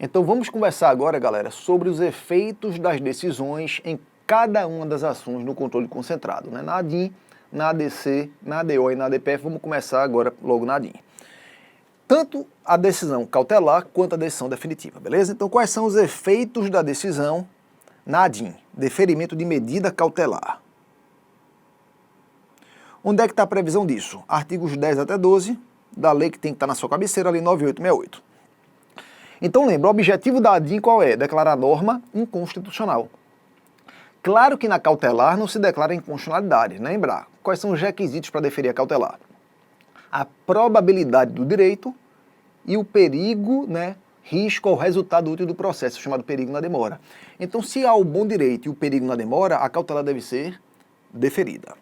Então vamos conversar agora, galera, sobre os efeitos das decisões em cada uma das ações no controle concentrado, né? Na ADIM, na ADC, na ADO e na ADPF. Vamos começar agora logo na ADIM. Tanto a decisão cautelar quanto a decisão definitiva, beleza? Então quais são os efeitos da decisão na ADIM? Deferimento de medida cautelar. Onde é que está a previsão disso? Artigos 10 até 12 da lei que tem que estar na sua cabeceira, ali 9868. Então lembra, o objetivo da ADIM qual é? Declarar a norma inconstitucional. Claro que na cautelar não se declara inconstitucionalidade, lembrar. Quais são os requisitos para deferir a cautelar? A probabilidade do direito e o perigo, né, risco ao resultado útil do processo, chamado perigo na demora. Então, se há o bom direito e o perigo na demora, a cautelar deve ser deferida.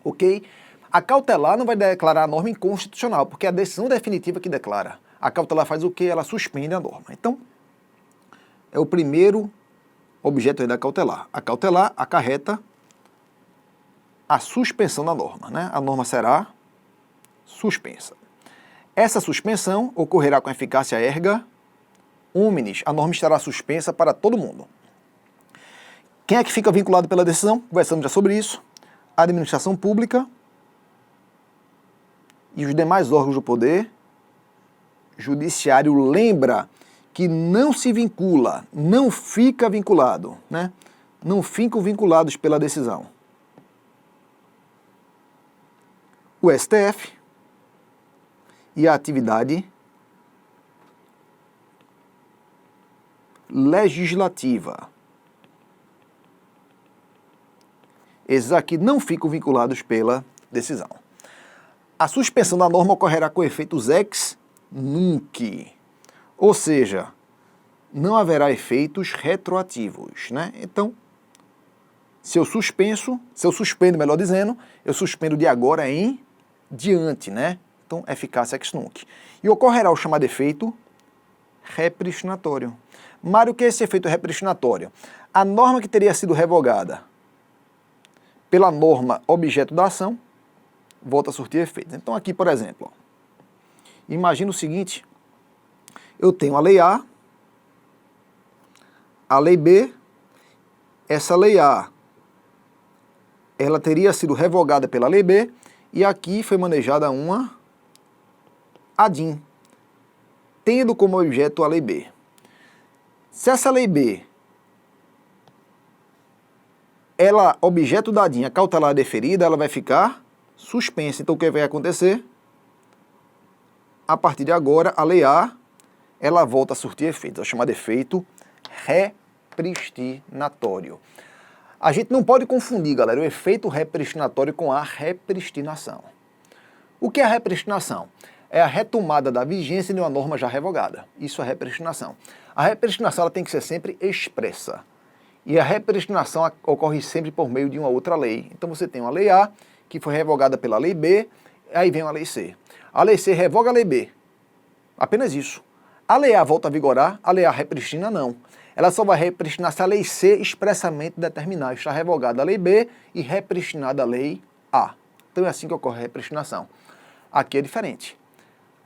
Ok? A cautelar não vai declarar a norma inconstitucional, porque é a decisão definitiva que declara. A cautelar faz o quê? Ela suspende a norma. Então, é o primeiro objeto aí da cautelar. A cautelar acarreta a suspensão da norma, né? A norma será suspensa. Essa suspensão ocorrerá com eficácia erga omnes. A norma estará suspensa para todo mundo. Quem é que fica vinculado pela decisão? Conversamos já sobre isso. A administração pública e os demais órgãos do poder judiciário. Lembra que não se vincula, não fica vinculado, né? Não ficam vinculados pela decisão o STF e a atividade legislativa. Esses aqui não ficam vinculados pela decisão. A suspensão da norma ocorrerá com efeitos ex nunc, ou seja, não haverá efeitos retroativos, né? Então, se eu suspendo, melhor dizendo, eu suspendo de agora em diante, né? Então, eficácia ex nunc. E ocorrerá o chamado efeito repristinatório. Mário, o que é esse efeito repristinatório? A norma que teria sido revogada pela norma objeto da ação volta a surtir efeitos. Então aqui, por exemplo, imagina o seguinte, eu tenho a lei A, a lei B, essa lei A, ela teria sido revogada pela lei B, e aqui foi manejada uma ADIM, tendo como objeto a lei B. Se essa lei B, ela, objeto da ADIM, a cautelar deferida, ela vai ficar suspensa. Então o que vai acontecer? A partir de agora, a lei A, ela volta a surtir efeitos, é o chamado efeito repristinatório. A gente não pode confundir, galera, o efeito repristinatório com a repristinação. O que é a repristinação? É a retomada da vigência de uma norma já revogada. Isso é repristinação. A repristinação ela tem que ser sempre expressa. E a repristinação ocorre sempre por meio de uma outra lei. Então você tem uma lei A, que foi revogada pela lei B, aí vem a lei C. A lei C revoga a lei B. Apenas isso. A lei A volta a vigorar, a lei A repristina não. Ela só vai repristinar se a lei C expressamente determinar. Está revogada a lei B e repristinada a lei A. Então é assim que ocorre a repristinação. Aqui é diferente.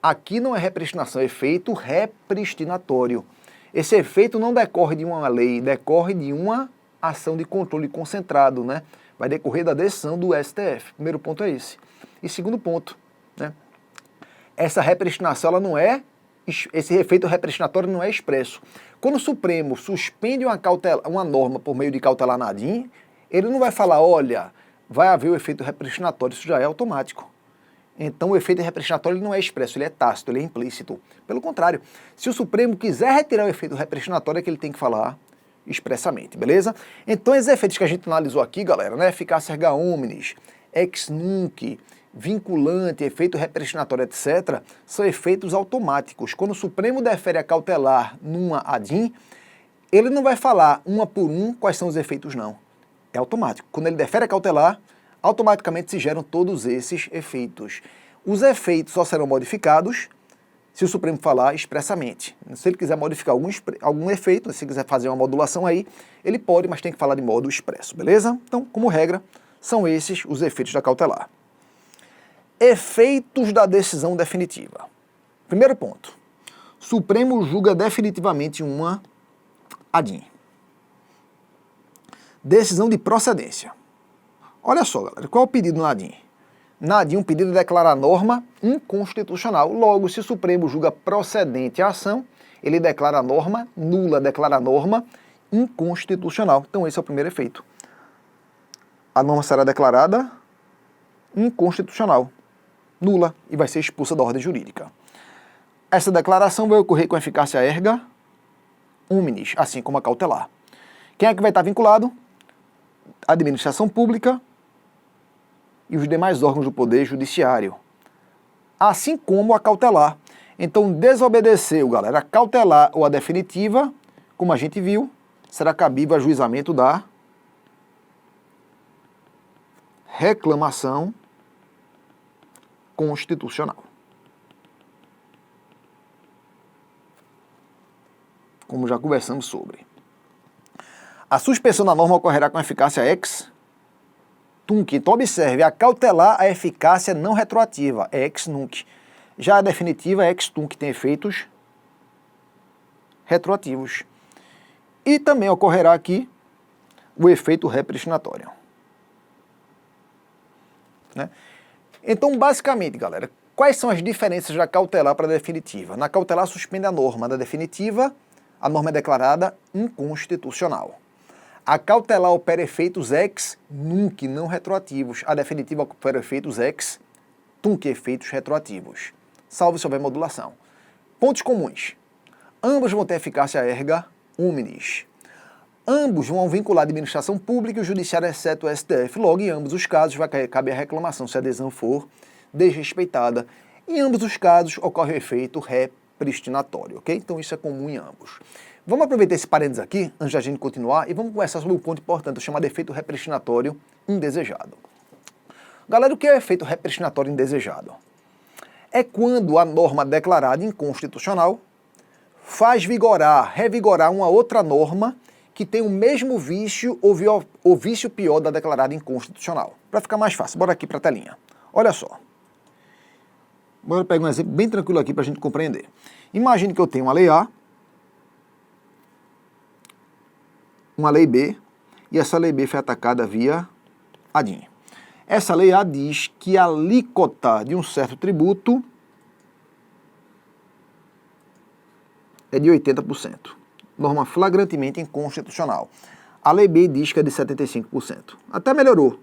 Aqui não é repristinação, é efeito repristinatório. Esse efeito não decorre de uma lei, decorre de uma ação de controle concentrado, né? Vai decorrer da decisão do STF. Primeiro ponto é esse. E segundo ponto, né? Essa repristinação, ela não é, esse efeito repristinatório não é expresso. Quando o Supremo suspende uma norma por meio de cautelar na ADIM, ele não vai falar, olha, vai haver o efeito repristinatório, isso já é automático. Então o efeito repristinatório ele não é expresso, ele é tácito, ele é implícito. Pelo contrário, se o Supremo quiser retirar o efeito repristinatório, é que ele tem que falar expressamente, beleza? Então esses efeitos que a gente analisou aqui, galera, né, eficácia erga omnes, ex nunc, vinculante, efeito repristinatório, etc., são efeitos automáticos. Quando o Supremo defere a cautelar numa ADIM, ele não vai falar uma por um quais são os efeitos, não. É automático. Quando ele defere a cautelar, automaticamente se geram todos esses efeitos. Os efeitos só serão modificados se o Supremo falar expressamente. Se ele quiser modificar algum efeito, se quiser fazer uma modulação aí, ele pode, mas tem que falar de modo expresso, beleza? Então, como regra, são esses os efeitos da cautelar. Efeitos da decisão definitiva. Primeiro ponto. Supremo julga definitivamente uma ADIM. Decisão de procedência. Olha só, galera, qual é o pedido na ADIM? Na ADIM, o pedido é declarar a norma inconstitucional. Logo, se o Supremo julga procedente a ação, ele declara a norma nula, declara a norma inconstitucional. Então, esse é o primeiro efeito. A norma será declarada inconstitucional, nula, e vai ser expulsa da ordem jurídica. Essa declaração vai ocorrer com eficácia erga omnes, assim como a cautelar. Quem é que vai estar vinculado? A administração pública e os demais órgãos do Poder Judiciário, assim como a cautelar. Então, desobedeceu, galera, a cautelar ou a definitiva, como a gente viu, será cabível ajuizamento da reclamação constitucional. Como já conversamos sobre. A suspensão da norma ocorrerá com eficácia ex tunc. Então, observe, a cautelar, a eficácia não retroativa, é ex nunc. Já a definitiva, ex tunc, tem efeitos retroativos. E também ocorrerá aqui o efeito repristinatório. Né? Então, basicamente, galera, quais são as diferenças da cautelar para a definitiva? Na cautelar, suspende a norma. Na definitiva, a norma é declarada inconstitucional. A cautelar opera efeitos ex nunc, não retroativos. A definitiva opera efeitos ex tunc, efeitos retroativos. Salvo se houver modulação. Pontos comuns. Ambos vão ter eficácia erga omnes. Ambos vão vincular a administração pública e o judiciário, exceto o STF. Logo, em ambos os casos, vai caber a reclamação se a adesão for desrespeitada. Em ambos os casos, ocorre o efeito repristinatório, ok? Então, isso é comum em ambos. Vamos aproveitar esse parênteses aqui, antes da gente continuar, e vamos conversar sobre um ponto importante, chamado efeito repristinatório indesejado. Galera, o que é o efeito repristinatório indesejado? É quando a norma declarada inconstitucional faz revigorar uma outra norma que tem o mesmo vício ou vício pior da declarada inconstitucional. Para ficar mais fácil, bora aqui para a telinha. Olha só. Bora pegar um exemplo bem tranquilo aqui para a gente compreender. Imagine que eu tenho uma lei A, uma lei B, e essa lei B foi atacada via ADIM. Essa lei A diz que a alíquota de um certo tributo é de 80%. Norma flagrantemente inconstitucional. A lei B diz que é de 75%. Até melhorou,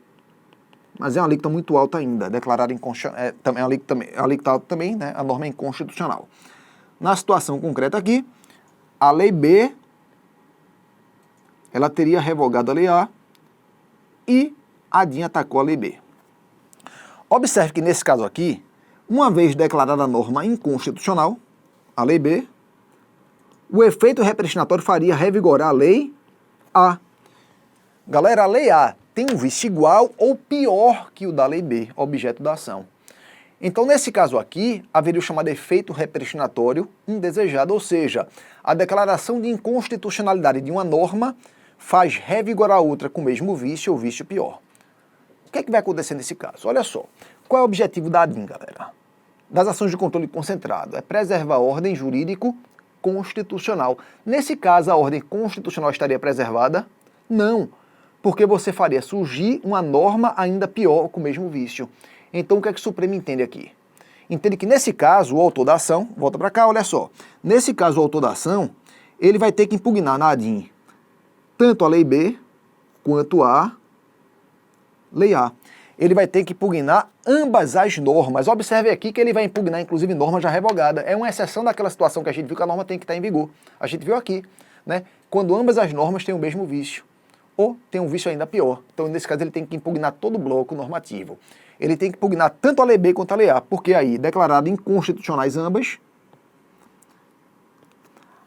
mas é uma alíquota muito alta ainda, declarada inconstitucional. Alíquota alta também, né? A norma é inconstitucional. Na situação concreta aqui, a lei B ela teria revogado a lei A e a ADIM atacou a lei B. Observe que nesse caso aqui, uma vez declarada a norma inconstitucional, a lei B, o efeito repristinatório faria revigorar a lei A. Galera, a lei A tem um vício igual ou pior que o da lei B, objeto da ação. Então, nesse caso aqui, haveria o chamado efeito repristinatório indesejado, ou seja, a declaração de inconstitucionalidade de uma norma faz revigorar outra com o mesmo vício ou vício pior. O que é que vai acontecer nesse caso? Olha só, qual é o objetivo da ADIM, galera? Das ações de controle concentrado? É preservar a ordem jurídico-constitucional. Nesse caso, a ordem constitucional estaria preservada? Não, porque você faria surgir uma norma ainda pior com o mesmo vício. Então, o que é que o Supremo entende aqui? Entende que, nesse caso, o autor da ação, volta para cá, olha só, nesse caso, o autor da ação, ele vai ter que impugnar na ADIM tanto a lei B quanto a lei A. Ele vai ter que impugnar ambas as normas. Observe aqui que ele vai impugnar, inclusive, norma já revogada. É uma exceção daquela situação que a gente viu que a norma tem que estar em vigor. A gente viu aqui, né? Quando ambas as normas têm o mesmo vício, ou tem um vício ainda pior. Então, nesse caso, ele tem que impugnar todo o bloco normativo. Ele tem que impugnar tanto a lei B quanto a lei A, porque aí, declarado inconstitucionais ambas,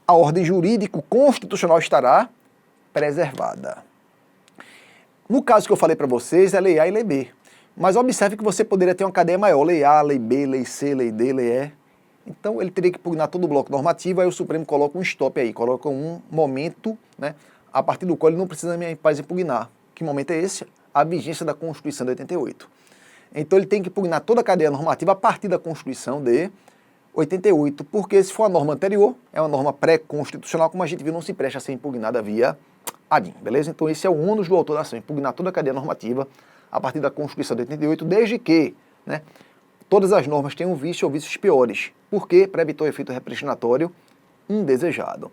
a ordem jurídico-constitucional estará preservada. No caso que eu falei para vocês, é lei A e lei B. Mas observe que você poderia ter uma cadeia maior, lei A, lei B, lei C, lei D, lei E. Então ele teria que impugnar todo o bloco normativo, aí o Supremo coloca um stop aí, coloca um momento, né, a partir do qual ele não precisa mais impugnar. Que momento é esse? A vigência da Constituição de 88. Então ele tem que impugnar toda a cadeia normativa a partir da Constituição de 88, porque se for a norma anterior, é uma norma pré-constitucional, como a gente viu, não se presta a ser impugnada via ADIM, beleza? Então esse é o ônus do autor da ação, impugnar toda a cadeia normativa a partir da Constituição de 88, desde que, né, todas as normas tenham vício ou vícios piores, porque para evitar o efeito repristinatório indesejado.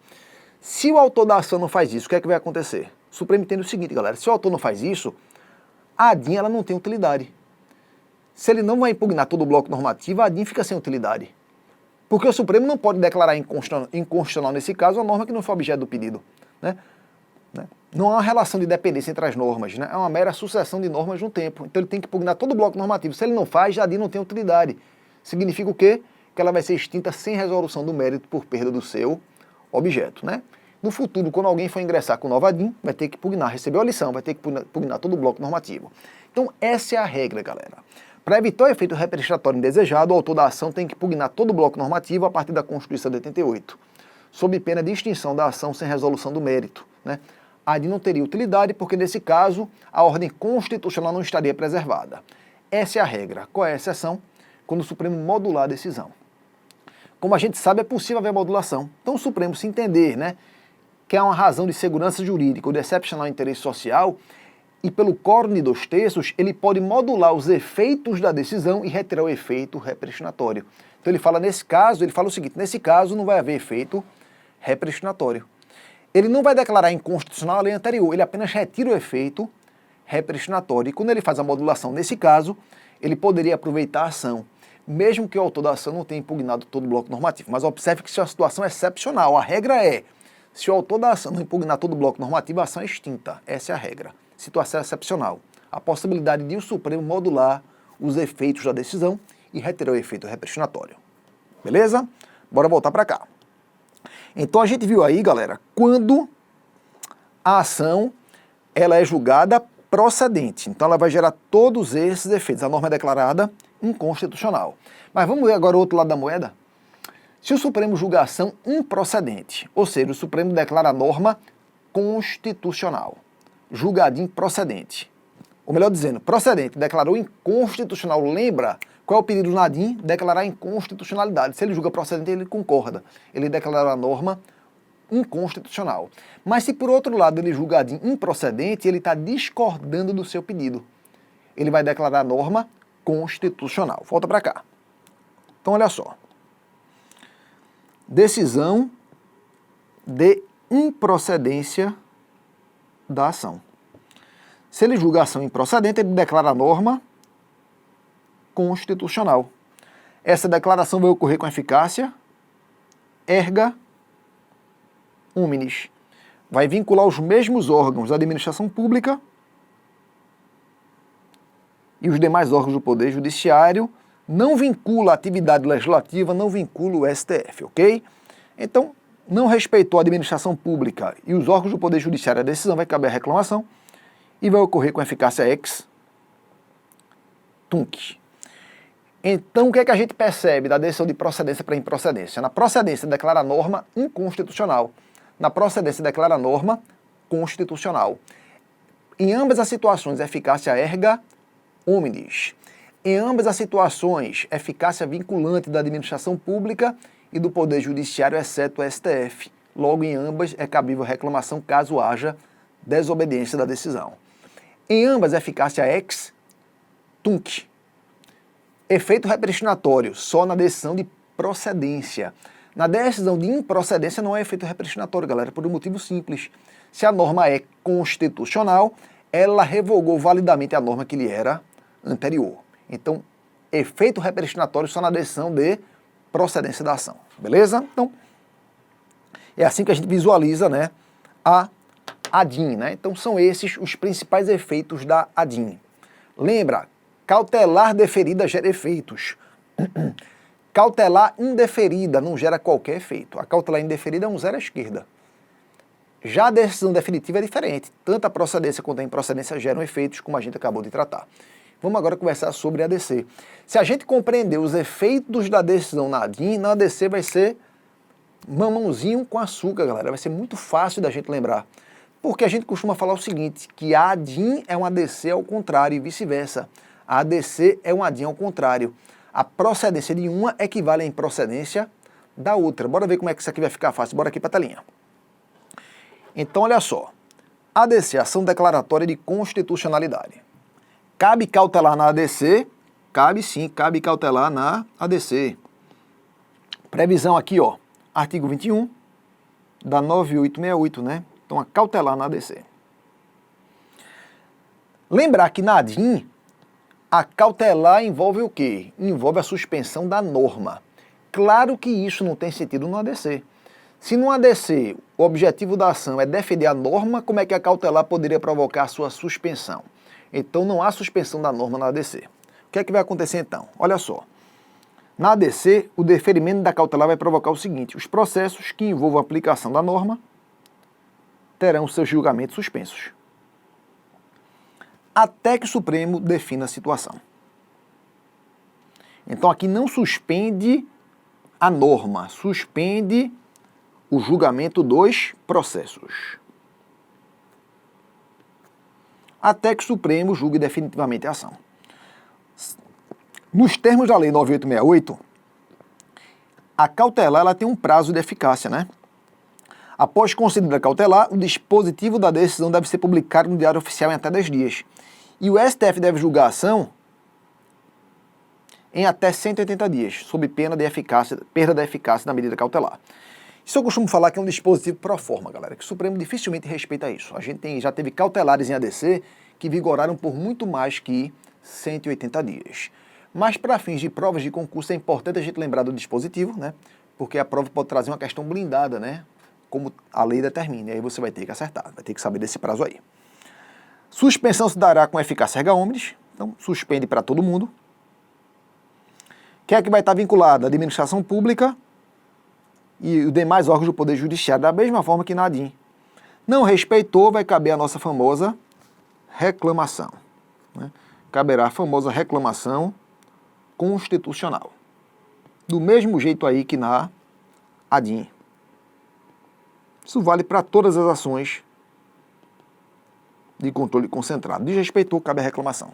Se o autor da ação não faz isso, o que é que vai acontecer? O Supremo entende o seguinte, galera, se o autor não faz isso, a ADIM ela não tem utilidade. Se ele não vai impugnar todo o bloco normativo, a ADIM fica sem utilidade. Porque o Supremo não pode declarar inconstitucional nesse caso a norma que não foi objeto do pedido, né? Não há uma relação de dependência entre as normas, né? É uma mera sucessão de normas no tempo. Então ele tem que impugnar todo o bloco normativo. Se ele não faz, a ADIM não tem utilidade. Significa o quê? Que ela vai ser extinta sem resolução do mérito por perda do seu objeto, né? No futuro, quando alguém for ingressar com nova ADIM, vai ter que impugnar, recebeu a lição, vai ter que impugnar todo o bloco normativo. Então essa é a regra, galera. Para evitar o efeito repristinatório indesejado, o autor da ação tem que impugnar todo o bloco normativo a partir da Constituição de 88, sob pena de extinção da ação sem resolução do mérito, né? A ADIM não teria utilidade porque, nesse caso, a ordem constitucional não estaria preservada. Essa é a regra. Qual é a exceção? Quando o Supremo modular a decisão. Como a gente sabe, é possível haver modulação. Então o Supremo, se entender, né, que é uma razão de segurança jurídica ou de excepcional interesse social, e pelo córone dos terços, ele pode modular os efeitos da decisão e retirar o efeito repristinatório. Então ele fala nesse caso, ele fala o seguinte, nesse caso não vai haver efeito repristinatório. Ele não vai declarar inconstitucional a lei anterior, ele apenas retira o efeito repristinatório. E quando ele faz a modulação nesse caso, ele poderia aproveitar a ação, mesmo que o autor da ação não tenha impugnado todo o bloco normativo. Mas observe que isso é uma situação excepcional. A regra é, se o autor da ação não impugnar todo o bloco normativo, a ação é extinta. Essa é a regra. Situação excepcional. A possibilidade de o Supremo modular os efeitos da decisão e retirar o efeito repristinatório. Beleza? Bora voltar para cá. Então a gente viu aí, galera, quando a ação ela é julgada procedente. Então ela vai gerar todos esses efeitos. A norma é declarada inconstitucional. Mas vamos ver agora o outro lado da moeda? Se o Supremo julga a ação improcedente, ou seja, o Supremo declara a norma constitucional, julgada improcedente. Ou melhor dizendo, procedente, declarou inconstitucional. Lembra qual é o pedido do ADIM? Declarar inconstitucionalidade. Se ele julga procedente, ele concorda. Ele declara a norma inconstitucional. Mas se por outro lado ele julga ADIM improcedente, ele está discordando do seu pedido. Ele vai declarar a norma constitucional. Volta para cá. Então olha só. Decisão de improcedência da ação. Se ele julga a ação improcedente, ele declara a norma constitucional. Essa declaração vai ocorrer com eficácia erga omnes. Vai vincular os mesmos órgãos da administração pública e os demais órgãos do Poder Judiciário. Não vincula a atividade legislativa, não vincula o STF, ok? Então, não respeitou a administração pública e os órgãos do Poder Judiciário, a decisão vai caber a reclamação e vai ocorrer com eficácia ex tunc. Então, o que é que a gente percebe da decisão de procedência para improcedência? Na procedência, declara a norma inconstitucional. Na procedência, declara a norma constitucional. Em ambas as situações, eficácia erga omnes. Em ambas as situações, eficácia vinculante da administração pública e do Poder Judiciário, exceto o STF. Logo, em ambas, é cabível reclamação caso haja desobediência da decisão. Em ambas, eficácia ex tunc. Efeito repristinatório só na decisão de procedência. Na decisão de improcedência não é efeito repristinatório, galera, por um motivo simples. Se a norma é constitucional, ela revogou validamente a norma que lhe era anterior. Então, efeito repristinatório só na decisão de procedência da ação. Beleza? Então, é assim que a gente visualiza, né, a ADIM, né? Então, são esses os principais efeitos da ADIM. Lembra, cautelar deferida gera efeitos. Cautelar indeferida não gera qualquer efeito. A cautelar indeferida é um zero à esquerda. Já a decisão definitiva é diferente. Tanto a procedência quanto a improcedência geram efeitos, como a gente acabou de tratar. Vamos agora conversar sobre a ADC. Se a gente compreender os efeitos da decisão na ADIM, na ADC vai ser mamãozinho com açúcar, galera. Vai ser muito fácil da gente lembrar. Porque a gente costuma falar o seguinte, que a ADIM é um ADC ao contrário e vice-versa. A ADC é um ADIM ao contrário. A procedência de uma equivale à improcedência da outra. Bora ver como é que isso aqui vai ficar fácil. Bora aqui para a telinha. Então, olha só. ADC, ação declaratória de constitucionalidade. Cabe cautelar na ADC? Cabe sim, cabe cautelar na ADC. Previsão aqui, ó. Artigo 21 da 9868, né? Então, a cautelar na ADC. Lembrar que na ADIM, a cautelar envolve o quê? Envolve a suspensão da norma. Claro que isso não tem sentido no ADC. Se no ADC o objetivo da ação é defender a norma, como é que a cautelar poderia provocar a sua suspensão? Então não há suspensão da norma na ADC. O que é que vai acontecer então? Olha só. Na ADC, o deferimento da cautelar vai provocar o seguinte: os processos que envolvam a aplicação da norma terão seus julgamentos suspensos, até que o Supremo defina a situação. Então aqui não suspende a norma, suspende o julgamento dos processos, até que o Supremo julgue definitivamente a ação. Nos termos da Lei 9868, a cautelar ela tem um prazo de eficácia, né? Após concedida a cautelar, o dispositivo da decisão deve ser publicado no Diário Oficial em até 10 dias. E o STF deve julgar a ação em até 180 dias, sob pena de perda da eficácia da medida cautelar. Isso eu costumo falar que é um dispositivo pro forma, galera, que o Supremo dificilmente respeita isso. A gente já teve cautelares em ADC que vigoraram por muito mais que 180 dias. Mas para fins de provas de concurso é importante a gente lembrar do dispositivo, né? Porque a prova pode trazer uma questão blindada, né? Como a lei determina, e aí você vai ter que acertar, vai ter que saber desse prazo aí. Suspensão se dará com eficácia erga omnes, então suspende para todo mundo. Quem é que vai estar vinculado? A administração pública e os demais órgãos do Poder Judiciário, da mesma forma que na ADIM. Não respeitou, vai caber a nossa famosa reclamação, né? Caberá a famosa reclamação constitucional. Do mesmo jeito aí que na ADIM. Isso vale para todas as ações de controle concentrado. Desrespeitou, cabe a reclamação.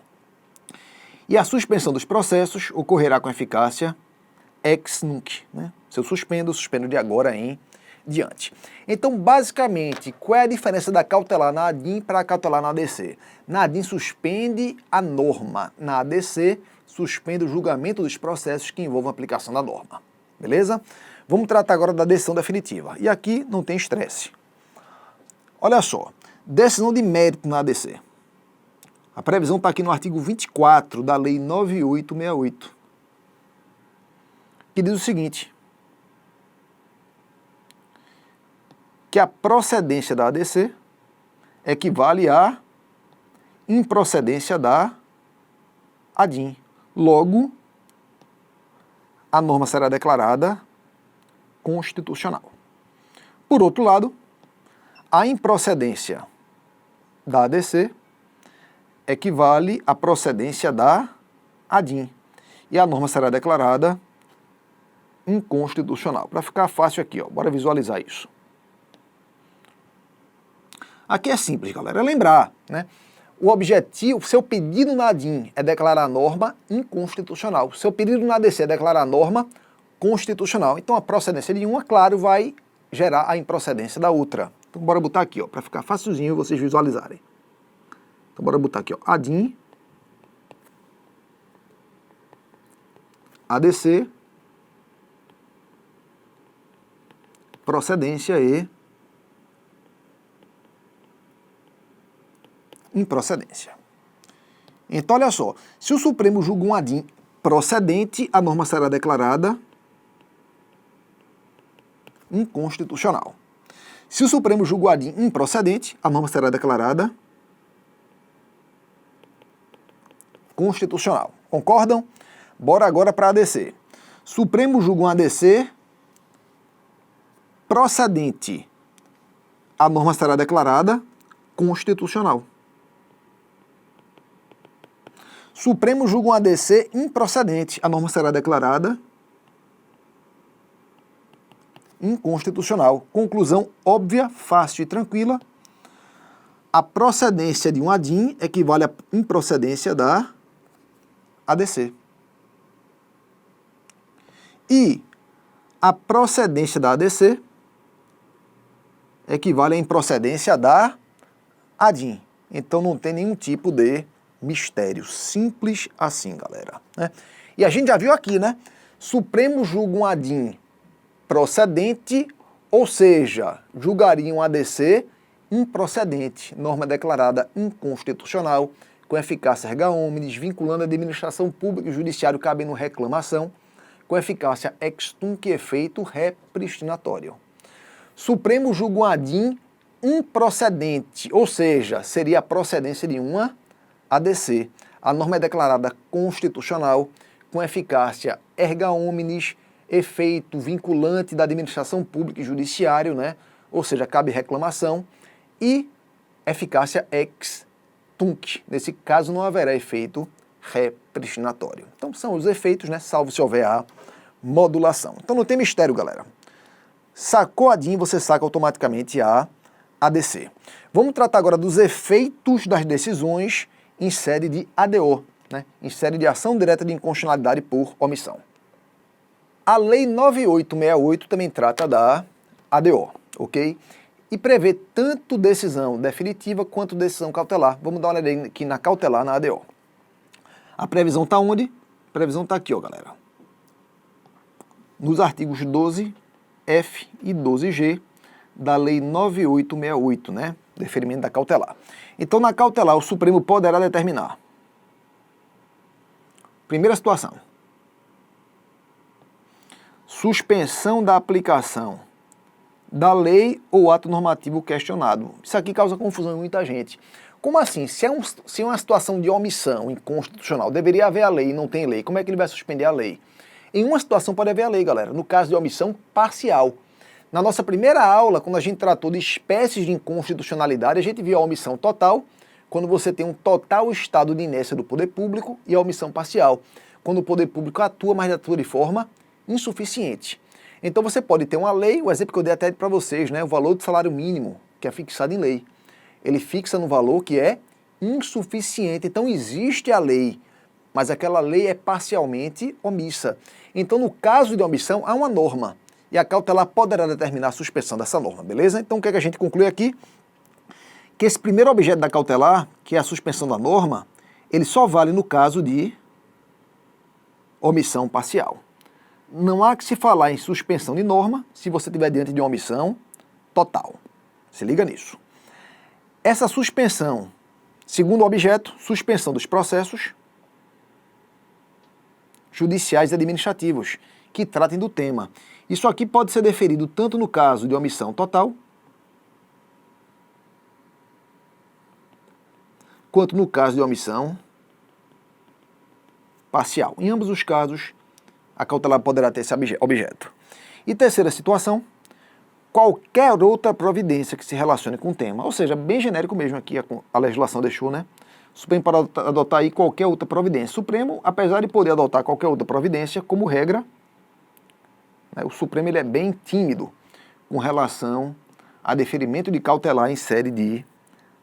E a suspensão dos processos ocorrerá com eficácia ex nunc, né? Se eu suspendo de agora em diante. Então, basicamente, qual é a diferença da cautelar na ADIM para a cautelar na ADC? Na ADIM suspende a norma, na ADC suspende o julgamento dos processos que envolvam a aplicação da norma. Beleza? Vamos tratar agora da decisão definitiva. E aqui não tem estresse. Olha só, decisão de mérito na ADC. A previsão está aqui no artigo 24 da Lei 9868, que diz o seguinte: que a procedência da ADC equivale à improcedência da ADIM. Logo, a norma será declarada constitucional. Por outro lado, a improcedência da ADC equivale à procedência da ADIM. E a norma será declarada inconstitucional. Para ficar fácil aqui, ó, bora visualizar isso. Aqui é simples, galera, é lembrar, né? O objetivo, seu pedido na ADIM é declarar a norma inconstitucional. Seu pedido na ADC é declarar a norma constitucional. Então a procedência de uma, claro, vai gerar a improcedência da outra. Então bora botar aqui, ó, para ficar facilzinho vocês visualizarem. Então bora botar aqui, ó, ADIM, ADC, procedência e improcedência. Então, olha só, se o Supremo julga um ADIM procedente, a norma será declarada inconstitucional. Se o Supremo julga o ADIM improcedente, a norma será declarada constitucional. Concordam? Bora agora para a ADC. Supremo julga um ADC procedente, a norma será declarada constitucional. Supremo julga um ADC improcedente, a norma será declarada inconstitucional. Conclusão óbvia, fácil e tranquila. A procedência de um ADIM equivale à improcedência da ADC. E a procedência da ADC equivale à improcedência da ADIM. Então não tem nenhum tipo de mistério. Simples assim, galera, né? E a gente já viu aqui, né? Supremo julga um ADIM procedente, ou seja, julgaria um ADC improcedente, norma declarada inconstitucional, com eficácia erga omnes, vinculando a administração pública e judiciário cabendo reclamação, com eficácia ex tunc e efeito repristinatório. Supremo julga um ADIM improcedente, ou seja, seria a procedência de uma ADC. A norma é declarada constitucional, com eficácia erga omnes, efeito vinculante da administração pública e judiciário, né? Ou seja, cabe reclamação, e eficácia ex tunc. Nesse caso não haverá efeito repristinatório. Então são os efeitos, né? Salvo se houver a modulação. Então não tem mistério, galera. Sacou a ADIM, você saca automaticamente a ADC. Vamos tratar agora dos efeitos das decisões em sede de ADO, né? Em sede de ação direta de inconstitucionalidade por omissão. A Lei 9868 também trata da ADO, ok? E prevê tanto decisão definitiva quanto decisão cautelar. Vamos dar uma olhada aqui na cautelar, na ADO. A previsão está onde? A previsão está aqui, ó, galera. Nos artigos 12F e 12G da Lei 9868, né? Deferimento da cautelar. Então, na cautelar, o Supremo poderá determinar. Primeira situação. Suspensão da aplicação da lei ou ato normativo questionado. Isso aqui causa confusão em muita gente. Como assim? Se é uma situação de omissão inconstitucional, deveria haver a lei e não tem lei, como é que ele vai suspender a lei? Em uma situação pode haver a lei, galera, no caso de omissão parcial. Na nossa primeira aula, quando a gente tratou de espécies de inconstitucionalidade, a gente viu a omissão total, quando você tem um total estado de inércia do poder público, e a omissão parcial, quando o poder público atua, mas atua de forma insuficiente. Então você pode ter uma lei, o exemplo que eu dei até para vocês, né, o valor do salário mínimo, que é fixado em lei. Ele fixa no valor que é insuficiente. Então existe a lei, mas aquela lei é parcialmente omissa. Então no caso de omissão há uma norma, e a cautelar poderá determinar a suspensão dessa norma, beleza? Então o que é que a gente conclui aqui? Que esse primeiro objeto da cautelar, que é a suspensão da norma, ele só vale no caso de omissão parcial. Não há que se falar em suspensão de norma se você estiver diante de uma omissão total. Se liga nisso. Essa suspensão, segundo o objeto, suspensão dos processos judiciais e administrativos que tratem do tema. Isso aqui pode ser deferido tanto no caso de omissão total, quanto no caso de omissão parcial. Em ambos os casos, a cautelar poderá ter esse objeto. E terceira situação, qualquer outra providência que se relacione com o tema. Ou seja, bem genérico mesmo aqui, a legislação deixou, né? O Supremo pode adotar aí qualquer outra providência. O Supremo, apesar de poder adotar qualquer outra providência, como regra, né, o Supremo ele é bem tímido com relação a deferimento de cautelar em sede de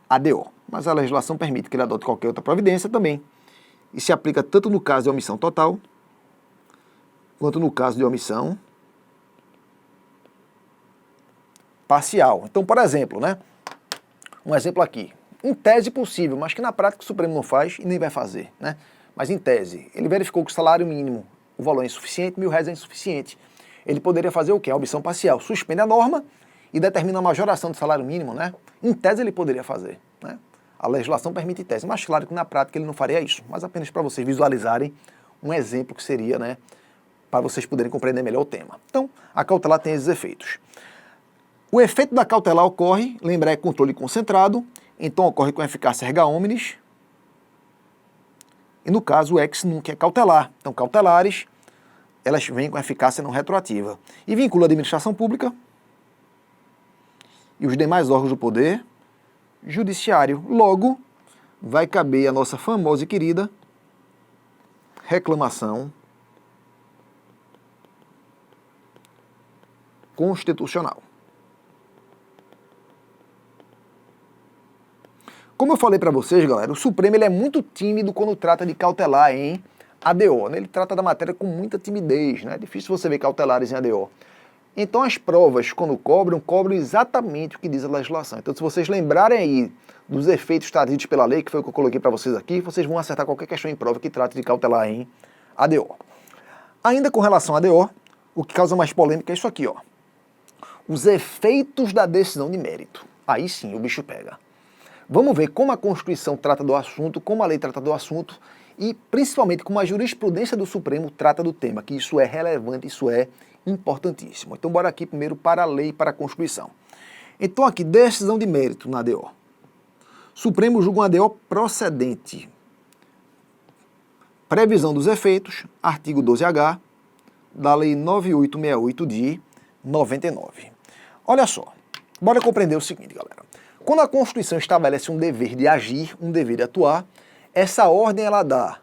ADO. Mas a legislação permite que ele adote qualquer outra providência também. E se aplica tanto no caso de omissão total, quanto no caso de omissão parcial. Então, por exemplo, né? Um exemplo aqui. Em tese possível, mas que na prática o Supremo não faz e nem vai fazer, né? Mas em tese, ele verificou que o salário mínimo, o valor é insuficiente, R$1.000 é insuficiente. Ele poderia fazer o quê? A omissão parcial. Suspende a norma e determina a majoração do salário mínimo, né? Em tese ele poderia fazer, né? A legislação permite em tese, mas claro que na prática ele não faria isso. Mas apenas para vocês visualizarem um exemplo que seria, né? Para vocês poderem compreender melhor o tema. Então, a cautelar tem esses efeitos. O efeito da cautelar ocorre, lembrar, é controle concentrado, então ocorre com eficácia erga omnes, e no caso o ex nunc é cautelar. Então, cautelares, elas vêm com eficácia não retroativa. E vincula a administração pública e os demais órgãos do poder judiciário. Logo, vai caber a nossa famosa e querida reclamação constitucional. Como eu falei para vocês, galera, o Supremo ele é muito tímido quando trata de cautelar em ADO, né? Ele trata da matéria com muita timidez, né? É difícil você ver cautelares em ADO. Então as provas, quando cobram exatamente o que diz a legislação. Então se vocês lembrarem aí dos efeitos trazidos pela lei, que foi o que eu coloquei para vocês aqui, vocês vão acertar qualquer questão em prova que trate de cautelar em ADO. Ainda com relação a ADO, o que causa mais polêmica é isso aqui, ó. Os efeitos da decisão de mérito. Aí sim o bicho pega. Vamos ver como a Constituição trata do assunto, como a lei trata do assunto e principalmente como a jurisprudência do Supremo trata do tema, que isso é relevante, isso é importantíssimo. Então bora aqui primeiro para a lei e para a Constituição. Então aqui, decisão de mérito na ADO. Supremo julga um ADO procedente. Previsão dos efeitos, artigo 12H, da Lei 9868 de 99. Olha só, bora compreender o seguinte, galera. Quando a Constituição estabelece um dever de agir, um dever de atuar, essa ordem ela dá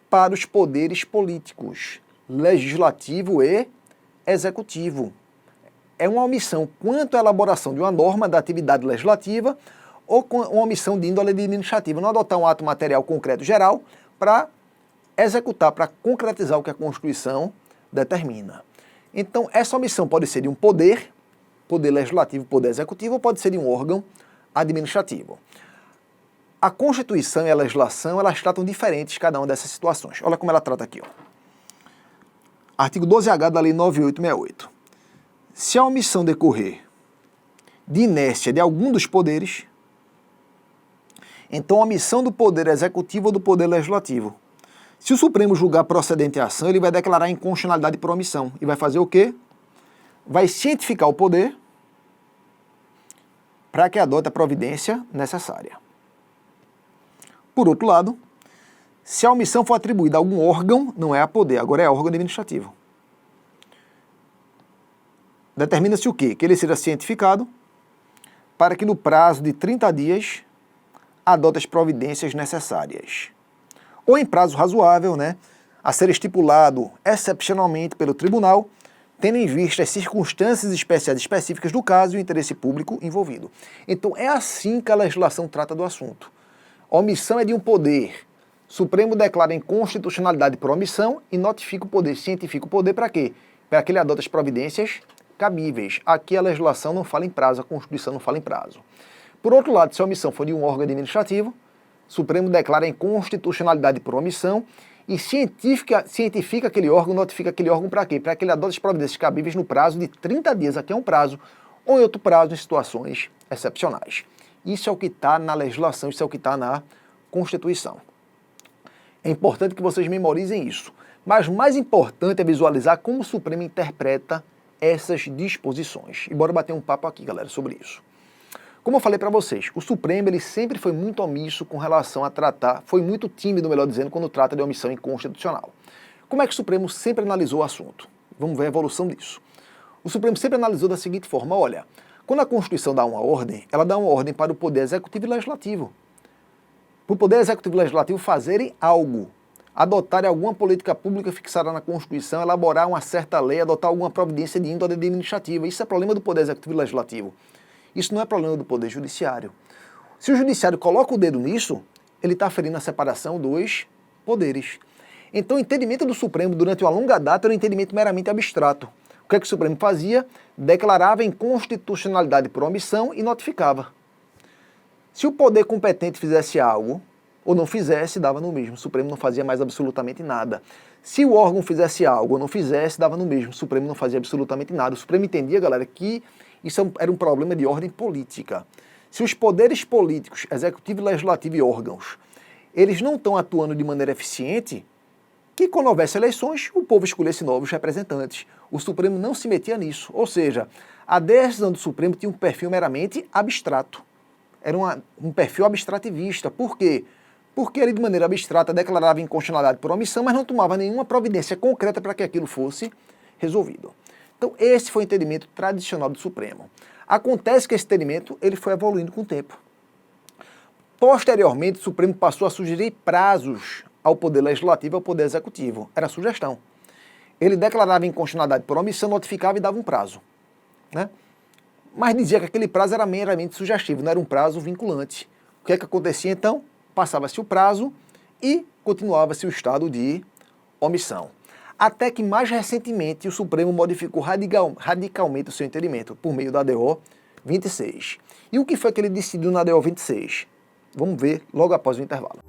para os poderes políticos, legislativo e executivo. É uma omissão quanto à elaboração de uma norma da atividade legislativa ou uma omissão de índole administrativa, não adotar um ato material concreto geral para executar, para concretizar o que a Constituição determina. Então, essa omissão pode ser de um poder legislativo, poder executivo, ou pode ser de um órgão administrativo. A Constituição e a legislação, elas tratam diferentes cada uma dessas situações. Olha como ela trata aqui, ó. Artigo 12H da Lei 9868. Se a omissão decorrer de inércia de algum dos poderes, então a omissão do poder executivo ou do poder legislativo. Se o Supremo julgar procedente a ação, ele vai declarar inconstitucionalidade por omissão. E vai fazer o quê? Vai cientificar o poder para que adote a providência necessária. Por outro lado, se a omissão for atribuída a algum órgão, não é a poder, agora é órgão administrativo. Determina-se o quê? Que ele seja cientificado para que no prazo de 30 dias adote as providências necessárias. Ou em prazo razoável, né, a ser estipulado excepcionalmente pelo tribunal, tendo em vista as circunstâncias especiais específicas do caso e o interesse público envolvido. Então é assim que a legislação trata do assunto. A omissão é de um poder. O Supremo declara inconstitucionalidade por omissão e notifica o poder, cientifica o poder para quê? Para que ele adote as providências cabíveis. Aqui a legislação não fala em prazo, a Constituição não fala em prazo. Por outro lado, se a omissão for de um órgão administrativo, o Supremo declara inconstitucionalidade por omissão e cientifica aquele órgão, notifica aquele órgão para quê? Para que ele adote as providências cabíveis no prazo de 30 dias, aqui é um prazo, ou em outro prazo em situações excepcionais. Isso é o que está na legislação, isso é o que está na Constituição. É importante que vocês memorizem isso. Mas mais importante é visualizar como o Supremo interpreta essas disposições. E bora bater um papo aqui, galera, sobre isso. Como eu falei para vocês, o Supremo ele sempre foi muito omisso com relação a tratar, foi muito tímido, melhor dizendo, quando trata de omissão inconstitucional. Como é que o Supremo sempre analisou o assunto? Vamos ver a evolução disso. O Supremo sempre analisou da seguinte forma, olha, quando a Constituição dá uma ordem, ela dá uma ordem para o Poder Executivo e Legislativo. Para o Poder Executivo e Legislativo fazerem algo, adotarem alguma política pública fixada na Constituição, elaborar uma certa lei, adotar alguma providência de índole administrativa. Isso é problema do Poder Executivo e Legislativo. Isso não é problema do Poder Judiciário. Se o Judiciário coloca o dedo nisso, ele está ferindo a separação dos poderes. Então o entendimento do Supremo durante uma longa data era um entendimento meramente abstrato. O que é que o Supremo fazia? Declarava inconstitucionalidade por omissão e notificava. Se o poder competente fizesse algo, ou não fizesse, dava no mesmo. O Supremo não fazia mais absolutamente nada. Se o órgão fizesse algo ou não fizesse, dava no mesmo. O Supremo não fazia absolutamente nada. O Supremo entendia, galera, que isso era um problema de ordem política. Se os poderes políticos, executivo, legislativo e órgãos, eles não estão atuando de maneira eficiente, que quando houvesse eleições, o povo escolhesse novos representantes. O Supremo não se metia nisso. Ou seja, a decisão do Supremo tinha um perfil meramente abstrato. Era um perfil abstrativista. Por quê? Porque ele, de maneira abstrata, declarava inconstitucionalidade por omissão, mas não tomava nenhuma providência concreta para que aquilo fosse resolvido. Então, esse foi o entendimento tradicional do Supremo. Acontece que esse entendimento ele foi evoluindo com o tempo. Posteriormente, o Supremo passou a sugerir prazos ao Poder Legislativo e ao Poder Executivo. Era sugestão. Ele declarava inconstitucionalidade por omissão, notificava e dava um prazo, né? Mas dizia que aquele prazo era meramente sugestivo, não era um prazo vinculante. O que é que acontecia então? Passava-se o prazo e continuava-se o estado de omissão. Até que mais recentemente o Supremo modificou radicalmente o seu entendimento por meio da ADO 26. E o que foi que ele decidiu na ADO 26? Vamos ver logo após o intervalo.